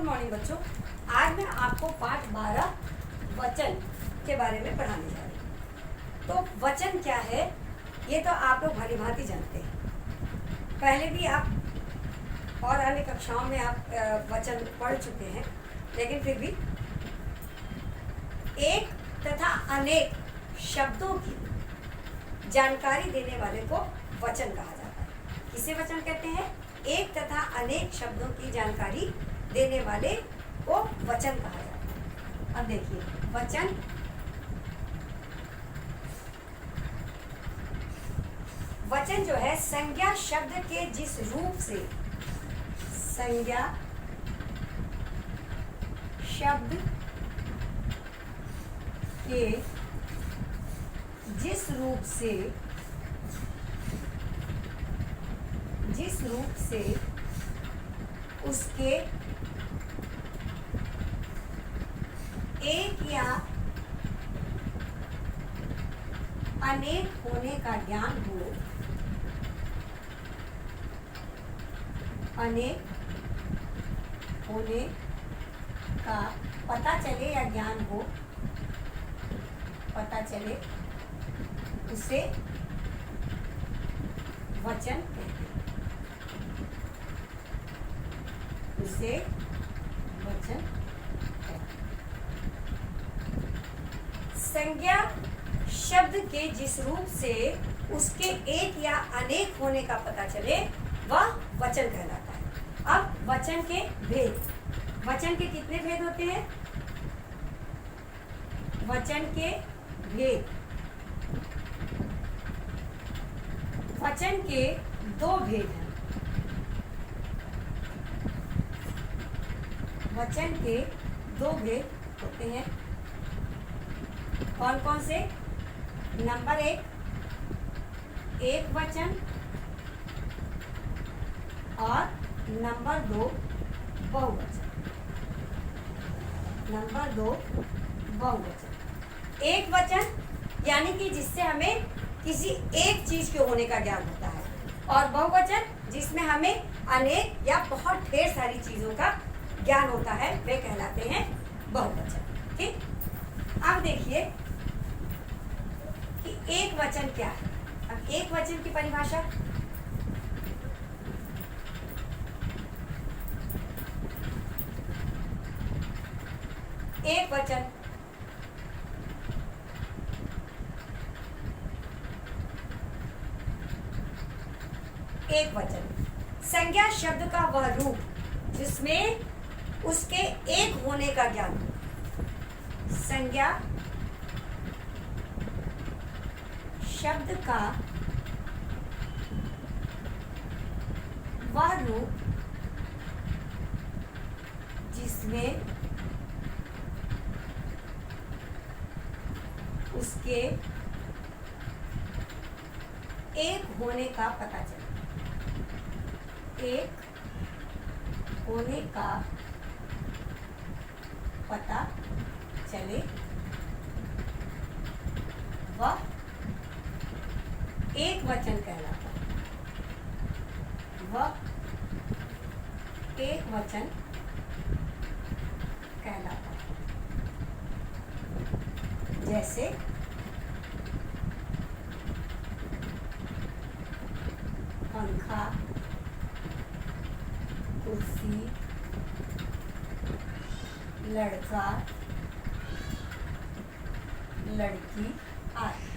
Morning बच्चों। आज मैं आपको पाठ 12 वचन के बारे में पढ़ाने जा रही हूँ। तो वचन क्या है ये तो आप लोग भली भांति जानते हैं। पहले भी आप और अन्य कक्षाओं में आप वचन पढ़ चुके हैं, लेकिन फिर भी एक तथा अनेक शब्दों की जानकारी देने वाले को वचन कहा जाता है। किसे वचन कहते हैं? एक तथा अनेक शब्दों की जानकारी देने वाले को वचन कहा जाता है। अब देखिए, वचन जो है संज्ञा शब्द के जिस रूप से, संज्ञा शब्द के जिस रूप से उसके एक या अनेक होने का ज्ञान हो, अनेक होने का पता चले या ज्ञान हो, पता चले, उसे वचन कहते हैं। उसे वचन कहते हैं। संज्ञा शब्द के जिस रूप से उसके एक या अनेक होने का पता चले वह वचन कहलाता है। अब वचन के भेद, वचन के कितने भेद होते हैं? वचन के भेद, वचन के दो भेद हैं। वचन के दो भेद होते हैं। कौन कौन से? नंबर एक वचन और नंबर 2 बहुवचन। नंबर 2 बहुवचन। एक वचन यानी कि जिससे हमें किसी एक चीज के होने का ज्ञान होता है, और बहुवचन जिसमें हमें अनेक या बहुत ढेर सारी चीजों का ज्ञान होता है, वे कहलाते हैं बहुवचन। ठीक, अब देखिए कि एक वचन क्या है। अब एक वचन की परिभाषा, एक वचन एक वचन संज्ञा शब्द का वह रूप जिसमें उसके एक होने का ज्ञान हो। संज्ञा शब्द का वह रूप जिसमें उसके एक होने का पता चले, एक होने का पता चले, वह एक वचन कहलाता है। वह एक वचन कहलाता है। जैसे पंखा, कुर्सी, लड़का, लड़की आदि।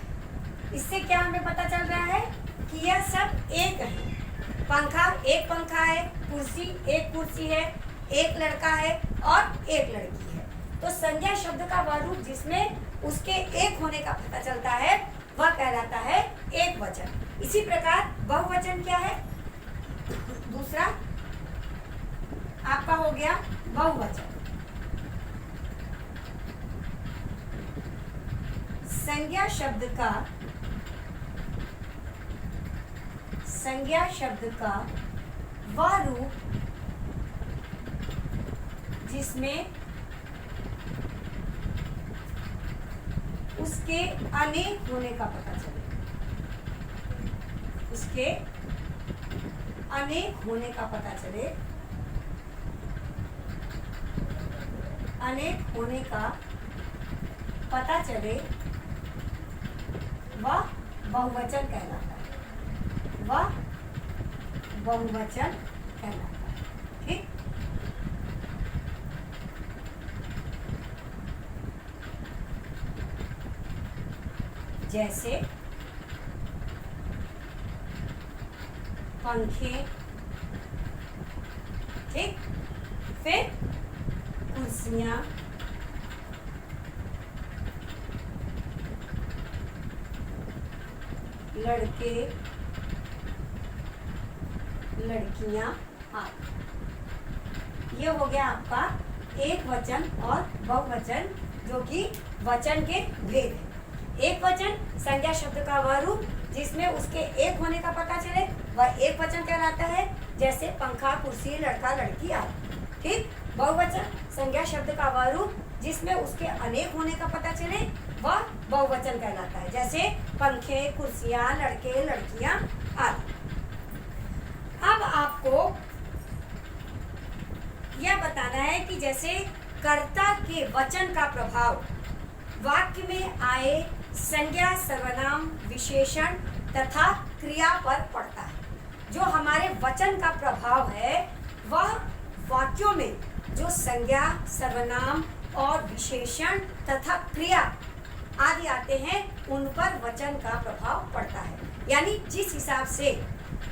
इससे क्या हमें पता चल रहा है कि यह सब एक है। पंखा एक पंखा है, कुर्सी एक कुर्सी है, एक लड़का है और एक लड़की है। तो संज्ञा शब्द का वह रूप जिसमें उसके एक होने का पता चलता है वह कहलाता है एक वचन। इसी प्रकार बहुवचन क्या है? दूसरा आपका हो गया बहुवचन। संज्ञा शब्द का वह रूप जिसमें उसके अनेक होने का पता चले, उसके अनेक होने का पता चले अनेक होने का पता चले वह बहुवचन कहलाता है। वह बहुवचन कहलाता है। ठीक, जैसे पंखे, ठीक, फिर कुर्सियां, लड़के, लड़कियां आदि। ये हो गया आपका एक वचन और बहुवचन, जो कि वचन के भेद है। एक वचन संज्ञा शब्द का वह रूप जिसमें उसके एक होने का पता चले, वह एक वचन कहलाता है, जैसे पंखा, कुर्सी, लड़का, लड़की आदि। ठीक, बहुवचन संज्ञा शब्द का वह रूप जिसमें उसके अनेक होने का पता चले, वह बहुवचन कहलाता है, जैसे पंखे, कुर्सियां, लड़के, लड़कियां आदि। अब आपको यह बताना है कि जैसे कर्ता के वचन का प्रभाव वाक्य में आए संज्ञा, सर्वनाम, विशेषण तथा क्रिया पर पड़ता है। जो हमारे वचन का प्रभाव है वह वाक्यों में जो संज्ञा, सर्वनाम और विशेषण तथा क्रिया आदि आते हैं उन पर वचन का प्रभाव पड़ता है। यानी जिस हिसाब से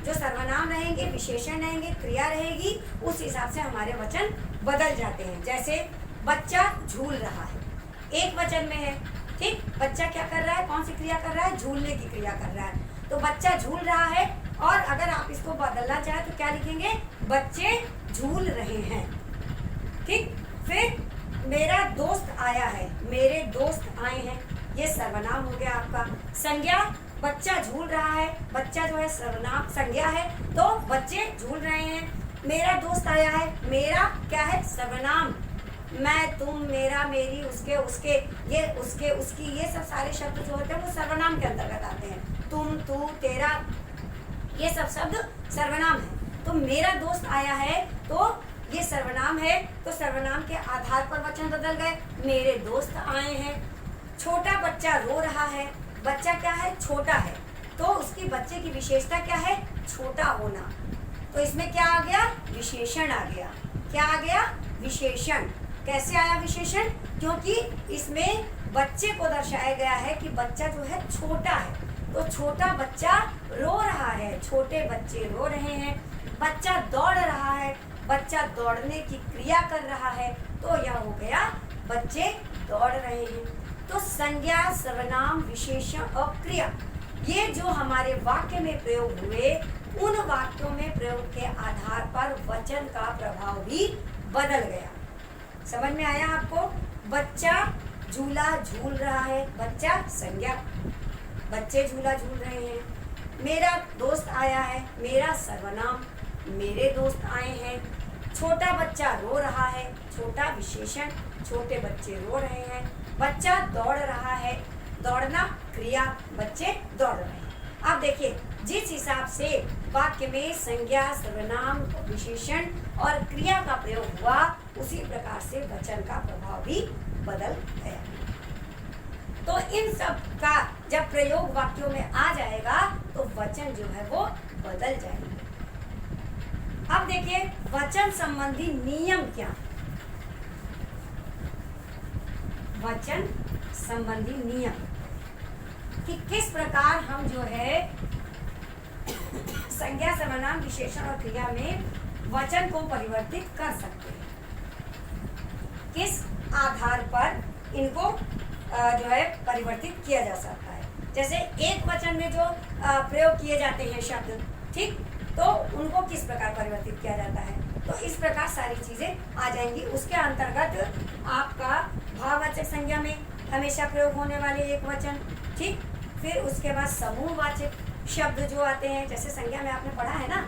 जो सर्वनाम रहेंगे, विशेषण रहेंगे, क्रिया रहेगी, उस हिसाब से हमारे वचन बदल जाते हैं। जैसे बच्चा झूल रहा है, एक वचन में है। ठीक, बच्चा क्या कर रहा है, कौन सी क्रिया कर रहा है, झूलने की क्रिया कर रहा है। तो बच्चा झूल रहा है, और अगर आप इसको बदलना चाहे तो क्या लिखेंगे, बच्चे झूल रहे हैं। ठीक, फिर मेरा दोस्त आया है, मेरे दोस्त आए हैं, ये सर्वनाम हो गया आपका। संज्ञा, बच्चा झूल रहा है, बच्चा जो है सर्वनाम संज्ञा है, तो बच्चे झूल रहे हैं। मेरा दोस्त आया है, मेरा क्या है, सर्वनाम। मैं, तुम, मेरा, मेरी, उसके, उसके, ये, उसके, उसकी, ये सब सारे शब्द जो होते हैं वो सर्वनाम के अंतर्गत आते हैं। तुम, तू, तेरा, ये सब शब्द सर्वनाम है। तो मेरा दोस्त आया है तो ये सर्वनाम है, तो सर्वनाम के आधार पर वचन बदल गए, मेरे दोस्त आए हैं। छोटा बच्चा रो रहा है, बच्चा क्या है, छोटा है, तो उसकी बच्चे की विशेषता क्या है, छोटा होना। तो इसमें क्या आ गया, विशेषण आ गया। क्या आ गया, विशेषण। कैसे आया विशेषण, क्योंकि इसमें बच्चे को दर्शाया गया है कि बच्चा जो है छोटा है, तो छोटा बच्चा रो रहा है, छोटे बच्चे रो रहे हैं। बच्चा दौड़ रहा है, बच्चा दौड़ने की क्रिया कर रहा है, तो यह हो गया बच्चे दौड़ रहे हैं। तो संज्ञा, सर्वनाम, विशेषण और क्रिया, ये जो हमारे वाक्य में प्रयोग हुए, उन वाक्यों में प्रयोग के आधार पर वचन का प्रभाव भी बदल गया। समझ में आया आपको? बच्चा झूला झूल रहा है, बच्चा संज्ञा, बच्चे झूला झूल रहे हैं। मेरा दोस्त आया है, मेरा सर्वनाम, मेरे दोस्त आए हैं। छोटा बच्चा रो रहा है, छोटा विशेषण, छोटे बच्चे रो रहे हैं। बच्चा दौड़ रहा है, दौड़ना क्रिया, बच्चे दौड़ रहे हैं। अब देखिए, जिस हिसाब से वाक्य में संज्ञा, सर्वनाम, विशेषण और क्रिया का प्रयोग हुआ, उसी प्रकार से वचन का प्रभाव भी बदल गया। तो इन सब का जब प्रयोग वाक्यों में आ जाएगा तो वचन जो है वो बदल जाएंगे। अब देखिए, वचन संबंधी नियम क्या? वचन संबंधी नियम कि किस प्रकार हम जो है संज्ञा, सर्वनाम, विशेषण और क्रिया में वचन को परिवर्तित कर सकते हैं। किस आधार पर इनको जो है परिवर्तित किया जा सकता है। जैसे एक वचन में जो प्रयोग किए जाते हैं शब्द, ठीक, तो उनको किस प्रकार परिवर्तित किया जाता है, तो इस प्रकार सारी चीजें आ जाएंगी। उसके अंतर्गत आपका भाववाचक संज्ञा में हमेशा प्रयोग होने वाले एक वचन, ठीक, फिर उसके बाद समूहवाचक शब्द जो आते हैं, जैसे संज्ञा में आपने पढ़ा है ना,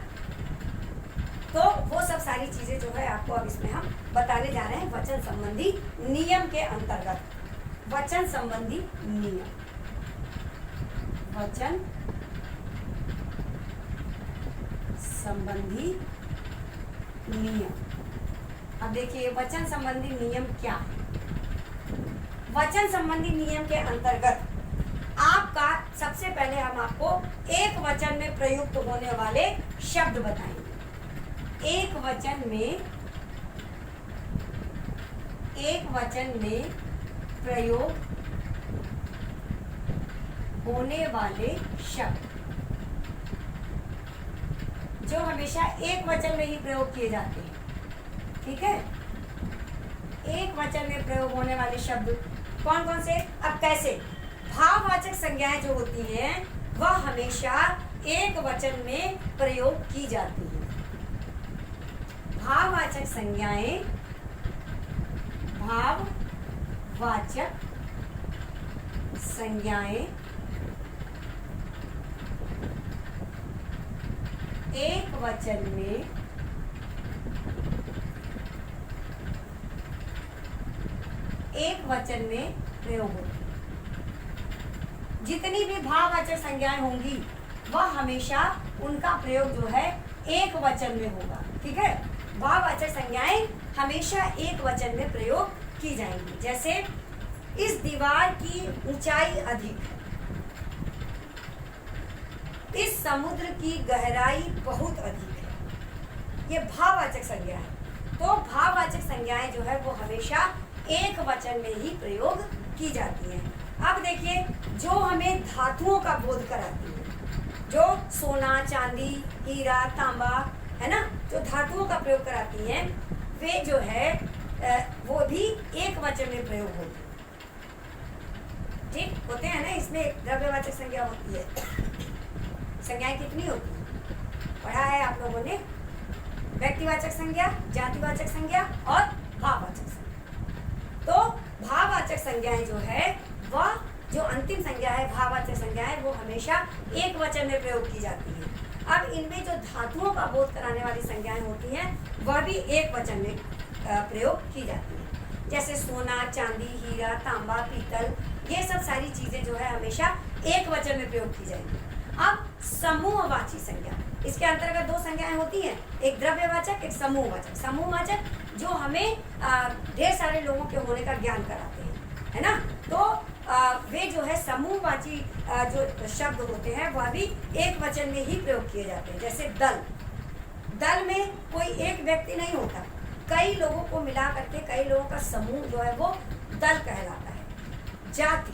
तो वो सब सारी चीजें जो है आपको अब इसमें हम बताने जा रहे हैं वचन संबंधी नियम के अंतर्गत। वचन संबंधी नियम, वचन संबंधी नियम। अब देखिए वचन संबंधी नियम क्या है। वचन संबंधी नियम के अंतर्गत आपका सबसे पहले हम आपको एक वचन में प्रयुक्त होने वाले शब्द बताएंगे। एक वचन में प्रयोग होने वाले शब्द जो हमेशा एक वचन में ही प्रयोग किए जाते हैं। ठीक है, एक वचन में प्रयोग होने वाले शब्द कौन कौन से? अब कैसे? भाववाचक संज्ञाएं जो होती हैं वह हमेशा एक वचन में प्रयोग की जाती हैं। भाववाचक संज्ञाएं, भाववाचक संज्ञाएं एक वचन में प्रयोग होती है। जितनी भी भाववाचक संज्ञाएं होंगी वह हमेशा उनका प्रयोग जो है एक वचन में होगा। ठीक है, भाववाचक संज्ञाएं हमेशा एक वचन में प्रयोग की जाएंगी। जैसे इस दीवार की ऊंचाई अधिक है, इस समुद्र की गहराई बहुत अधिक है। ये भाववाचक संज्ञा है। तो भाववाचक संज्ञाएं जो है वो हमेशा एक वचन में ही प्रयोग की जाती हैं। अब देखिए, जो हमें धातुओं का बोध कराती है, जो सोना, चांदी, हीरा, तांबा है ना, जो धातुओं का प्रयोग कराती हैं, वे जो है वो भी एक वचन में प्रयोग होते हैं। ठीक होते हैं ना, इसमें एक द्रव्यवाचक संज्ञा होती है। संज्ञाएं कितनी होती हैं? पढ़ा है आप लोगों ने, व्यक्तिवाचक संज्ञा, जातिवाचक संज्ञा और भाववाचक संज्ञा। तो भाववाचक संज्ञाएं जो है वह जो अंतिम संज्ञा है, भाववाचक संज्ञा है, वो हमेशा एक वचन में प्रयोग की जाती है। अब इनमें जो धातुओं का बोध कराने वाली संज्ञाएं होती हैं वह भी एक वचन में प्रयोग की जाती है। जैसे सोना, चांदी, हीरा, तांबा, पीतल, ये सब सारी चीजें जो है हमेशा एक वचन में प्रयोग की जाएंगी। अब समूहवाची संज्ञा, इसके अंतर्गत दो संज्ञाएं होती हैं, एक द्रव्यवाचक, एक समूहवाचक। समूहवाचक जो हमें ढेर सारे लोगों के होने का ज्ञान कराते हैं, है ना। तो वे जो है समूहवाची जो शब्द होते हैं वह भी एक वचन में ही प्रयोग किए जाते हैं। जैसे दल, दल में कोई एक व्यक्ति नहीं होता, कई लोगों को मिला करके कई लोगों का समूह जो है वो दल कहलाता है। जाति,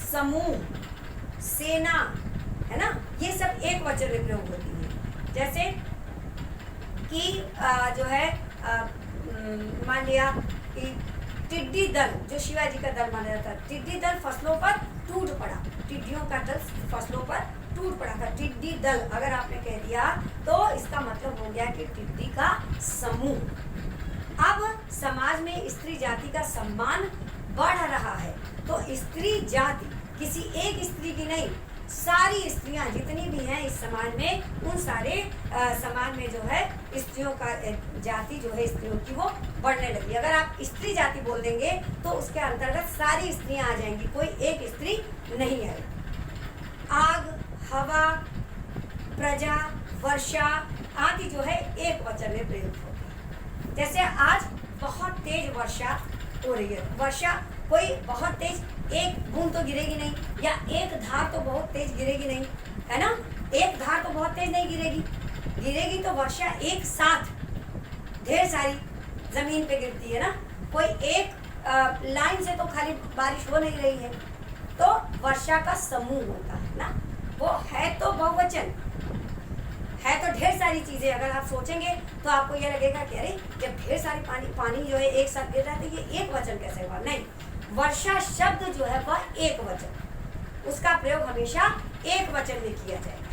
समूह, सेना, है ना, ये सब एक वचन में प्रयोग होती है। जैसे कि जो है मान लिया कि टिड्डी दल, जो शिवाजी का दल माना जाता है, टिड्डी दल फसलों पर टूट पड़ा, टिड्डियों का दल फसलों पर टूट पड़ा था। टिड्डी दल अगर आपने कह दिया तो इसका मतलब हो गया कि टिड्डी का समूह। अब समाज में स्त्री जाति का सम्मान बढ़ रहा है, तो स्त्री जाति किसी एक स्त्री की नहीं, सारी स्त्रियां जितनी भी हैं इस समाज में, उन सारे समाज में जो है स्त्रियों का जाति जो है स्त्रियों की वो बढ़ने लगी। अगर आप स्त्री जाति बोल देंगे तो उसके अंतर्गत सारी स्त्रियां आ जाएंगी, कोई एक स्त्री नहीं है। आग, हवा, प्रजा, वर्षा आदि जो है एक वचन में प्रयुक्त होती है। जैसे आज बहुत तेज वर्षा हो रही है, वर्षा कोई बहुत तेज एक बूंद तो गिरेगी नहीं, या एक धार तो बहुत तेज गिरेगी नहीं, है ना। एक धार तो बहुत तेज नहीं गिरेगी, गिरेगी तो वर्षा एक साथ ढेर सारी जमीन पे गिरती है ना। कोई एक लाइन से तो खाली बारिश हो नहीं रही है। तो वर्षा का समूह होता है ना, वो है तो बहुवचन, है तो ढेर सारी चीजें। अगर आप सोचेंगे तो आपको यह लगेगा कि अरे जब ढेर सारी पानी जो है एक साथ गिर रहा है तो ये एक वचन कैसे हुआ? नहीं, वर्षा शब्द जो है वह एक वचन, उसका प्रयोग हमेशा एक वचन में किया जाएगा।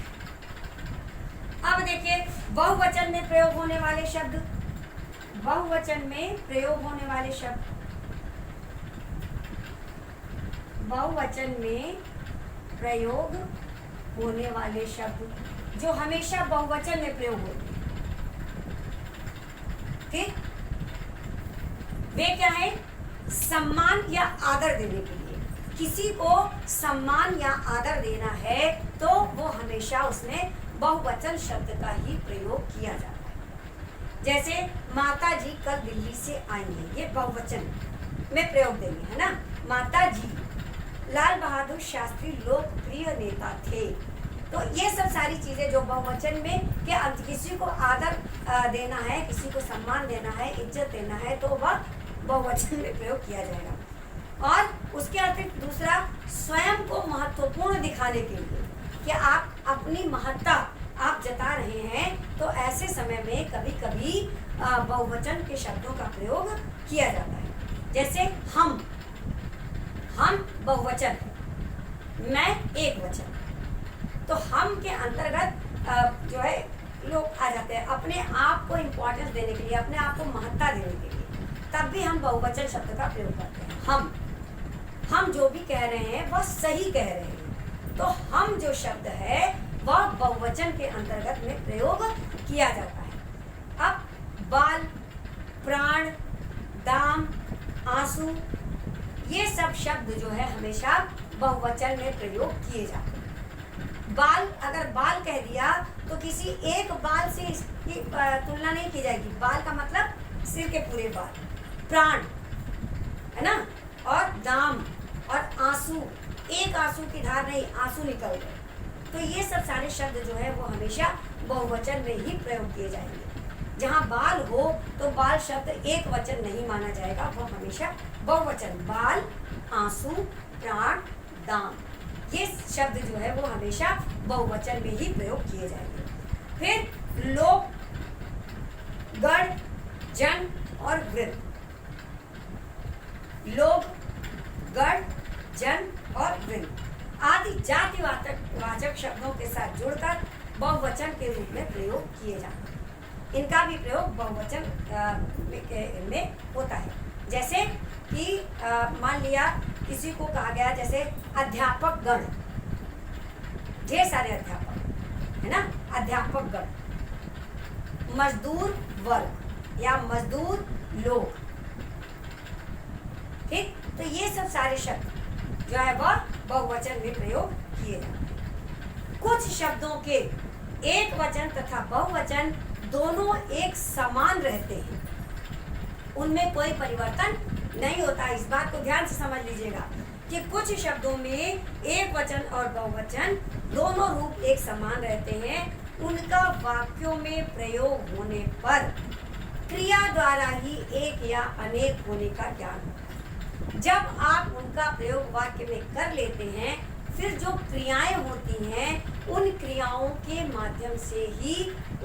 अब देखिए बहुवचन में प्रयोग होने वाले शब्द, बहुवचन में प्रयोग होने वाले शब्द, बहुवचन में प्रयोग होने वाले शब्द जो हमेशा बहुवचन में प्रयोग होते हैं, ठीक, वे क्या है? सम्मान या आदर देने के लिए, किसी को सम्मान या आदर देना है तो वो हमेशा उसमें बहुवचन शब्द का ही प्रयोग किया जाता है। जैसे माता जी कल दिल्ली से आएंगे, ये बहुवचन में प्रयोग देंगे, है ना। माता जी, लाल बहादुर शास्त्री लोकप्रिय नेता थे। तो ये सब सारी चीजें जो बहुवचन में कि अब किसी को आदर देना है, किसी को सम्मान देना है, इज्जत देना है, तो वह बहुवचन में प्रयोग किया जाएगा। और उसके अतिरिक्त दूसरा, स्वयं को महत्वपूर्ण दिखाने के लिए कि आप अपनी महत्ता आप जता रहे हैं, तो ऐसे समय में कभी कभी बहुवचन के शब्दों का प्रयोग किया जाता है। जैसे हम बहुवचन, मैं एक वचन। तो हम के अंतर्गत जो है लोग आ जाते हैं अपने आप को इम्पोर्टेंस देने के लिए, अपने आप को महत्ता देने के लिए, तब भी हम बहुवचन शब्द का प्रयोग करते हैं। हम जो भी कह रहे हैं वह सही कह रहे हैं, तो हम जो शब्द है वह बहुवचन के अंतर्गत में प्रयोग किया जाता है। अब बाल, प्राण, दाम, आंसू, ये सब शब्द जो है हमेशा बहुवचन में प्रयोग किए जाते हैं। बाल, अगर बाल कह दिया तो किसी एक बाल से इसकी तुलना नहीं की जाएगी। बाल का मतलब सिर के पूरे बाल। प्राण, है ना, और दाम और आंसू, एक आंसू की धार नहीं, आंसू निकल गए। तो ये सब सारे शब्द जो है वो हमेशा बहुवचन में ही प्रयोग किए जाएंगे। जहाँ बाल हो तो बाल शब्द एक वचन नहीं माना जाएगा, वो हमेशा बहुवचन। बाल, आंसू, प्राण, दाम, ये शब्द जो है वो हमेशा बहुवचन में ही प्रयोग किए जाएंगे। फिर लोक, गण, जन और वृत्त। लोग, गण, जन और वृत्त आदि जातिवाचक शब्दों के साथ जुड़कर बहुवचन के रूप में प्रयोग किए जाते हैं। इनका भी प्रयोग बहुवचन में होता है। जैसे कि मान लिया किसी को कहा गया, जैसे अध्यापक गण, ढेर सारे अध्यापक, है ना, अध्यापक गण। मजदूर वर्ग या मजदूर लोग। ठीक, तो ये सब सारे शब्द जो है वह बहुवचन में प्रयोग किए जाते हैं। कुछ शब्दों के एक वचन तथा बहुवचन दोनों एक समान रहते हैं, उनमें कोई परिवर्तन नहीं होता। इस बात को ध्यान से समझ लीजिएगा कि कुछ शब्दों में एक वचन और बहुवचन दोनों रूप एक समान रहते हैं। उनका वाक्यों में प्रयोग होने पर क्रिया द्वारा ही एक या अनेक होने का ज्ञान होता है। जब आप उनका प्रयोग वाक्य में कर लेते हैं, फिर जो क्रियाएं होती हैं उन क्रियाओं के माध्यम से ही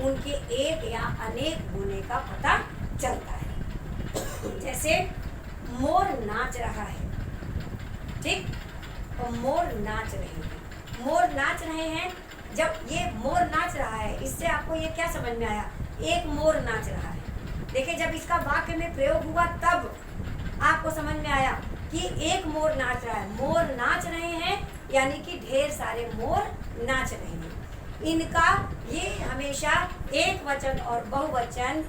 उनके एक या अनेक होने का पता चलता है। जैसे मोर नाच रहा है, ठीक, तो मोर नाच रहे हैं। मोर नाच रहे हैं, जब ये मोर नाच रहा है, इससे आपको ये क्या समझ में आया? एक मोर नाच रहा है। देखिए, जब इसका वाक्य में प्रयोग हुआ तब आपको समझ में आया कि एक मोर नाच रहा है। मोर नाच रहे हैं यानी कि ढेर सारे मोर नाच रहे हैं। इनका ये हमेशा एक वचन और बहुवचन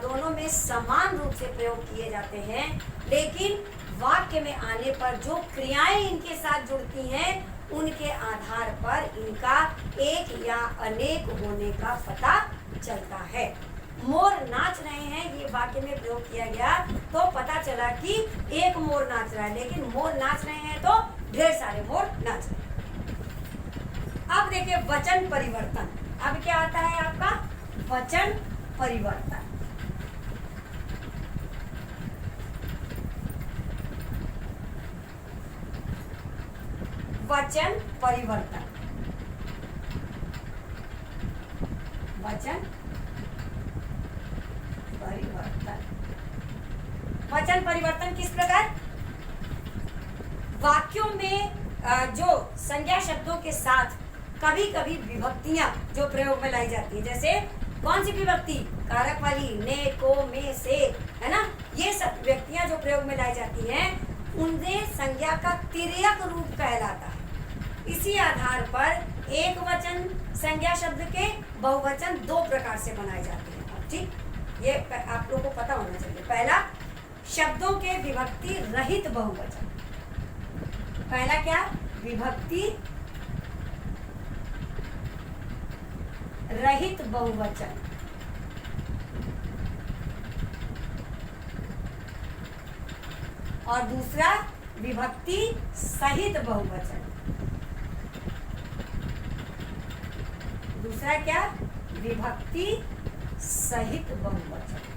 दोनों में समान रूप से प्रयोग किए जाते हैं, लेकिन वाक्य में आने पर जो क्रियाएं इनके साथ जुड़ती हैं उनके आधार पर इनका एक या अनेक होने का पता चलता है। मोर नाच रहे हैं, ये वाक्य में प्रयोग किया गया तो पता चला कि एक मोर नाच रहा है, लेकिन मोर नाच रहे हैं तो ढेर सारे मोर नाच रहे हैं। अब देखिए वचन परिवर्तन। अब क्या आता है आपका? वचन परिवर्तन। वचन परिवर्तन। वचन परिवर्तन। वचन परिवर्तन किस प्रकार? वाक्यों में जो संज्ञा शब्दों के साथ कभी कभी विभक्तियां जो प्रयोग में लाई जाती है, जैसे कौन सी विभक्ति? कारक वाली, ने, को, में, से, है ना, ये सब व्यक्तियां जो प्रयोग में लाई जाती हैं उनमें संज्ञा का तिर्यक रूप कहलाता है। इसी आधार पर एक वचन संज्ञा शब्द के बहुवचन दो प्रकार से बनाए जाते हैं। ठीक, ये आप लोगों को पता होना चाहिए। पहला, शब्दों के विभक्ति रहित बहुवचन। पहला क्या? विभक्ति रहित बहुवचन। और दूसरा विभक्ति सहित बहुवचन। दूसरा क्या? विभक्ति सहित बहुवचन।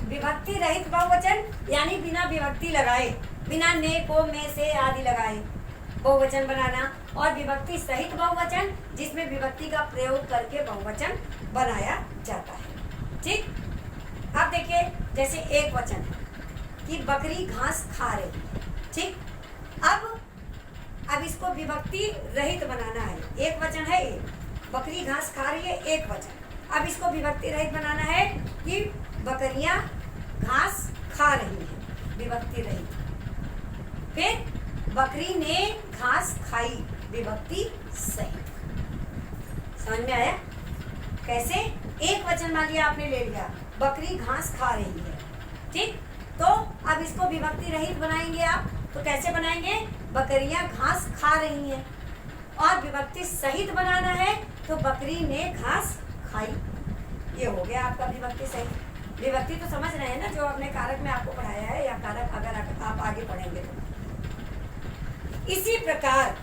विभक्ति रहित बहुवचन यानी बिना विभक्ति लगाए, बिना ने, को, में, से आदि लगाए बहुवचन बनाना। और विभक्ति सहित बहुवचन जिसमें विभक्ति का प्रयोग करके बहुवचन बनाया जाता है। ठीक, अब देखिए जैसे एक वचन है कि बकरी घास खा रही है। ठीक, अब इसको विभक्ति रहित बनाना है। एक वचन है ये, बकरी घास खा रही है, एक वचन। अब इसको विभक्ति रहित बनाना है कि बकरियां घास खा रही हैं, विभक्ति रहित। फिर बकरी ने घास खाई, विभक्ति सहित। समझ में आया? कैसे? एक वचन मान लिया आपने ले लिया, बकरी घास खा रही है। ठीक, तो अब इसको विभक्ति रहित बनाएंगे आप, तो कैसे बनाएंगे? बकरियां घास खा रही हैं। और विभक्ति सहित बनाना है तो बकरी ने घास खाई। ये हो गया आपका विभक्ति सहित। विभक्ति तो समझ रहे हैं ना, जो आपने कारक में आपको पढ़ाया है, या कारक अगर आप आगे पढ़ेंगे तो। इसी प्रकार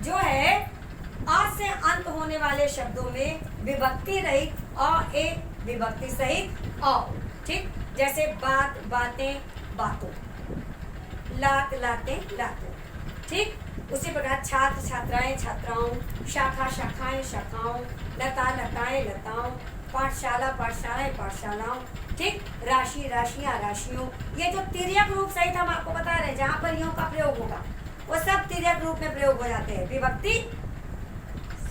जो है आ से अंत होने वाले शब्दों में विभक्ति रहित अ, ए, विभक्ति सहित औ। ठीक, जैसे बात, बातें, बातों, लात, लातें, लातों। ठीक, उसी प्रकार छात्र, छात्राएं, छात्राओं, शाखा, शाखाएं, शाखाओं, लता, लताएं, लताओं, पाठशाला, पाठशालाएं, पाठशालाओं। ठीक, राशि, राशियां, राशियों। ये जो तिर्यक रूप सहित हम आपको बता रहे हैं, जहाँ पर यों का प्रयोग होगा वो सब तिर्यक रूप में प्रयोग हो जाते हैं, विभक्ति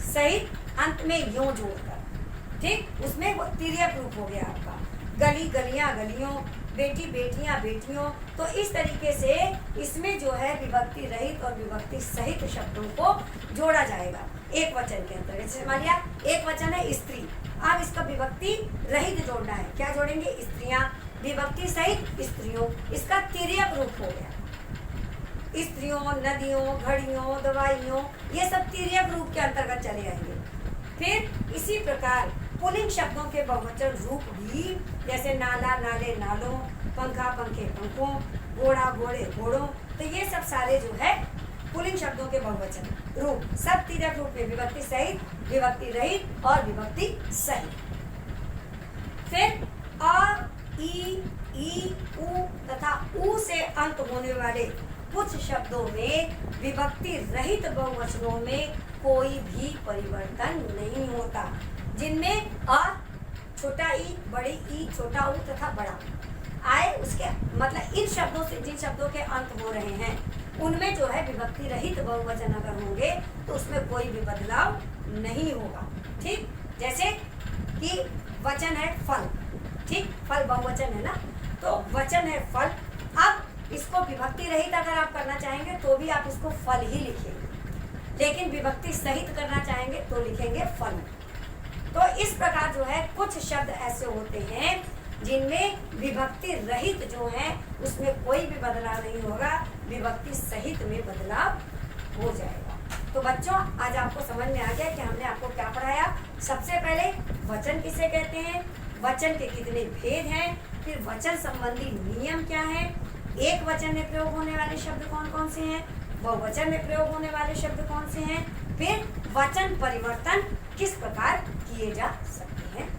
सहित अंत में यों जोड़कर। ठीक, उसमें वो तिर्यक रूप हो गया आपका। गली, गलियां, गलियों, बेटी, बेटियां, बेटियों। तो इस तरीके से इसमें जो है विभक्ति रहित और विभक्ति सहित शब्दों को जोड़ा जाएगा एक वचन के अंतर्गत। जैसे मान लिया एक वचन है स्त्री, अब इसका विभक्ति रहित जोड़ना है। क्या जोड़ेंगे? स्त्रियां, विभक्ति सहित स्त्रियों। इसका तिर्यक रूप हो गया। स्त्रियों, नदियों, घड़ियों, दवाइयों, ये सब तिर्यक रूप के अंतर्गत चले आएंगे। फिर इसी प्रकार पुल्लिंग शब्दों के बहुवचन रूप भी, जैसे नाला, नाले, नालों, पंखा, पंखे, पंखों, घोड़ा, घोड़े, घोड़ों। तो ये सब सारे जो है पुल्लिंग शब्दों के बहुवचन रूप, सब तिर्यक रूप में, विभक्ति सहित, विभक्ति रहित और विभक्ति सहित। फिर अ, ई, उ तथा उ से अंत होने वाले कुछ शब्दों में विभक्ति रहित बहुवचनों में कोई भी परिवर्तन नहीं होता, जिनमें अ, छोटा ई, बड़ी ई, छोटा उ तथा बड़ा आए। उसके मतलब इन शब्दों से, जिन शब्दों के अंत हो रहे हैं उनमें जो है विभक्ति रहित बहुवचन अगर होंगे तो उसमें कोई भी बदलाव नहीं होगा। ठीक, जैसे कि वचन है फल। ठीक, फल बहुवचन है ना, तो वचन है फल। अब इसको विभक्ति रहित अगर आप करना चाहेंगे तो भी आप इसको फल ही लिखेंगे, लेकिन विभक्ति सहित करना चाहेंगे तो लिखेंगे फल। तो इस प्रकार जो है कुछ शब्द ऐसे होते हैं जिनमें विभक्ति रहित जो है उसमें कोई भी बदलाव नहीं होगा, विभक्ति सहित में बदलाव हो जाएगा। तो बच्चों, आज आपको समझ में आ गया कि हमने आपको क्या पढ़ाया। सबसे पहले वचन किसे कहते हैं, वचन के कितने भेद हैं, फिर वचन संबंधी नियम क्या है, एक वचन में प्रयोग होने वाले शब्द कौन कौन से हैं, बहुवचन में प्रयोग होने वाले शब्द कौन से हैं, फिर वचन परिवर्तन किस प्रकार किए जा सकते हैं।